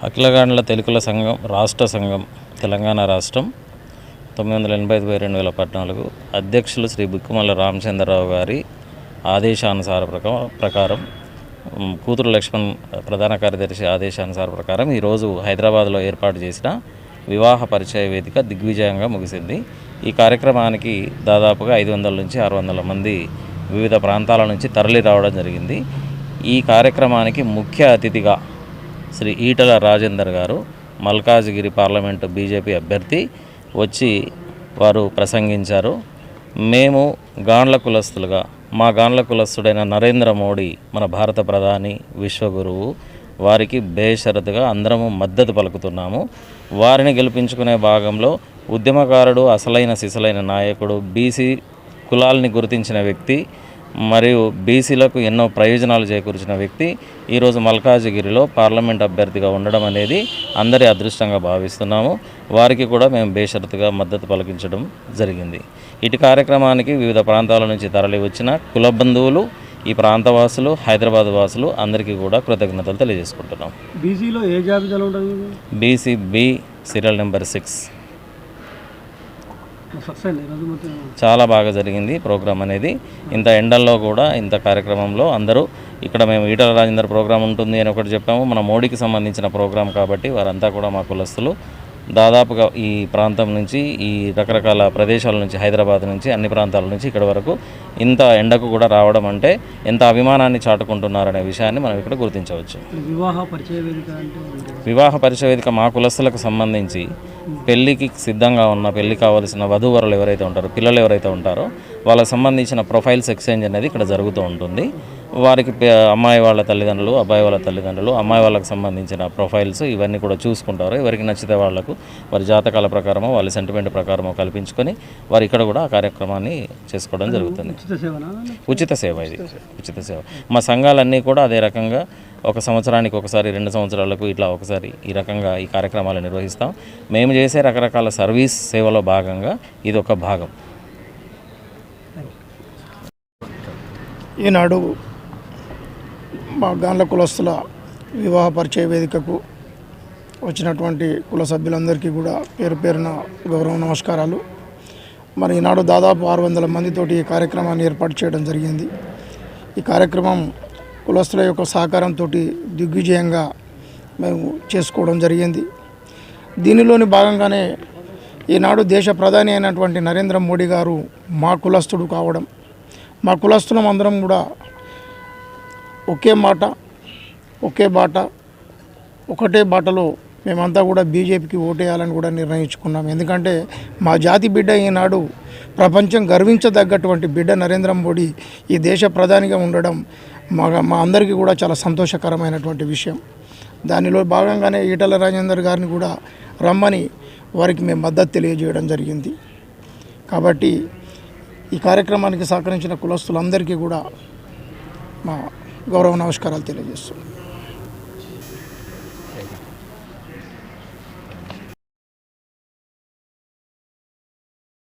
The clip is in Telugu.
అఖిలగాండ్ల తెలుగుల సంఘం రాష్ట్ర సంఘం తెలంగాణ రాష్ట్రం 985/2014 అధ్యక్షులు శ్రీ బుక్కుమల్ల రామచంద్రరావు గారి ఆదేశానుసార ప్రకారం కూతురు లక్ష్మణ్ ప్రధాన కార్యదర్శి ఆదేశానుసార ప్రకారం ఈరోజు హైదరాబాద్లో ఏర్పాటు చేసిన వివాహ పరిచయ వేదిక దిగ్విజయంగా ముగిసింది. ఈ కార్యక్రమానికి దాదాపుగా 500 నుంచి 600 మంది వివిధ ప్రాంతాల నుంచి తరలి రావడం జరిగింది. ఈ కార్యక్రమానికి ముఖ్య అతిథిగా శ్రీ ఈటల రాజేందర్ గారు మల్కాజ్గిరి పార్లమెంటు బీజేపీ అభ్యర్థి వచ్చి వారు ప్రసంగించారు. మేము గాండ్ల కులస్తులుగా మా గాండ్ల కులస్తుడైన నరేంద్ర మోడీ మన భారత ప్రధాని విశ్వగురువు వారికి బేషరతుగా అందరము మద్దతు పలుకుతున్నాము. వారిని గెలిపించుకునే భాగంలో ఉద్యమకారుడు అసలైన సిసలైన నాయకుడు బీసీ కులాల్ని గుర్తించిన వ్యక్తి మరియు బీసీలకు ఎన్నో ప్రయోజనాలు చేకూర్చిన వ్యక్తి ఈరోజు మల్కాజ్గిరిలో పార్లమెంట్ అభ్యర్థిగా ఉండడం అనేది అందరి అదృష్టంగా భావిస్తున్నాము. వారికి కూడా మేము బేషరతుగా మద్దతు పలికించడం జరిగింది. ఇటు కార్యక్రమానికి వివిధ ప్రాంతాల నుంచి తరలి వచ్చిన కుల బంధువులు, ఈ ప్రాంతవాసులు, హైదరాబాద్ వాసులు అందరికీ కూడా కృతజ్ఞతలు తెలియజేసుకుంటున్నాం. బీసీలో ఏ జాబితాలో ఉంటుంది? BC B serial number 6. చాలా బాగా జరిగింది ప్రోగ్రాం అనేది. ఇంత ఎండల్లో కూడా ఇంత కార్యక్రమంలో అందరూ ఇక్కడ మేము ఈటల రాజేందర్ ప్రోగ్రాం ఉంటుంది అని ఒకటి చెప్పాము. మన మోడీకి సంబంధించిన ప్రోగ్రాం కాబట్టి వారంతా కూడా మా కులస్తులు దాదాపుగా ఈ ప్రాంతం నుంచి ఈ రకరకాల ప్రదేశాల నుంచి హైదరాబాద్ నుంచి అన్ని ప్రాంతాల నుంచి ఇక్కడ వరకు ఇంత ఎండకు కూడా రావడం అంటే ఎంత అభిమానాన్ని చాటుకుంటున్నారనే విషయాన్ని మనం ఇక్కడ గుర్తించవచ్చు. వివాహ పరిచయ వేదిక మా కులస్తులకు సంబంధించి పెళ్ళికి సిద్ధంగా ఉన్న పెళ్ళి కావాల్సిన వధూవరులు ఎవరైతే ఉంటారో, పిల్లలు ఎవరైతే ఉంటారో వాళ్ళకి సంబంధించిన ప్రొఫైల్స్ ఎక్స్చేంజ్ అనేది ఇక్కడ జరుగుతూ ఉంటుంది. వారికి అమ్మాయి వాళ్ళ తల్లిదండ్రులు, అబ్బాయి వాళ్ళ తల్లిదండ్రులు, అమ్మాయి వాళ్ళకి సంబంధించిన ప్రొఫైల్స్ ఇవన్నీ కూడా చూసుకుంటారు. ఎవరికి నచ్చితే వాళ్లకు వారి జాతకాల ప్రకారమో వాళ్ళ సెంటిమెంట్ ప్రకారమో కల్పించుకొని వారు ఇక్కడ కూడా ఆ కార్యక్రమాన్ని చేసుకోవడం జరుగుతుంది. ఉచిత సేవ ఇది, ఉచిత సేవ. మా సంఘాలన్నీ కూడా అదే రకంగా 1 సంవత్సరానికి ఒకసారి, 2 సంవత్సరాలకు ఇట్లా ఒకసారి ఈ రకంగా ఈ కార్యక్రమాలు నిర్వహిస్తాం. మేము చేసే రకరకాల సర్వీస్ సేవలో భాగంగా ఇది ఒక భాగం. ఈనాడు మా గాండ్ల కులస్తుల వివాహ పరిచయ వేదికకు వచ్చినటువంటి కుల సభ్యులందరికీ కూడా పేరు పేరున గౌరవ నమస్కారాలు. మరి ఈనాడు దాదాపు 600 మందితోటి ఈ కార్యక్రమాన్ని ఏర్పాటు చేయడం జరిగింది. ఈ కార్యక్రమం కులస్తుల యొక్క సహకారంతో దిగ్విజయంగా మేము చేసుకోవడం జరిగింది. దీనిలోని భాగంగానే ఈనాడు దేశ ప్రధాని అయినటువంటి నరేంద్ర మోడీ గారు మా కులస్తుడు కావడం, మా కులస్తులం అందరం కూడా ఒకే మాట, ఒకే బాట, ఒకటే బాటలో మేమంతా కూడా బీజేపీకి ఓటేయాలని కూడా నిర్ణయించుకున్నాం. ఎందుకంటే మా జాతి బిడ్డ ఈనాడు ప్రపంచం గర్వించదగ్గటువంటి బిడ్డ నరేంద్ర మోడీ ఈ దేశ ప్రధానిగా ఉండడం మా అందరికీ కూడా చాలా సంతోషకరమైనటువంటి విషయం. దానిలో భాగంగానే ఈటల రాజేందర్ గారిని కూడా రమ్మని వారికి మేము మద్దతు తెలియజేయడం జరిగింది. కాబట్టి ఈ కార్యక్రమానికి సహకరించిన కులస్తులందరికీ కూడా మా గౌరవ నమస్కారాలు తెలియజేస్తున్నాం.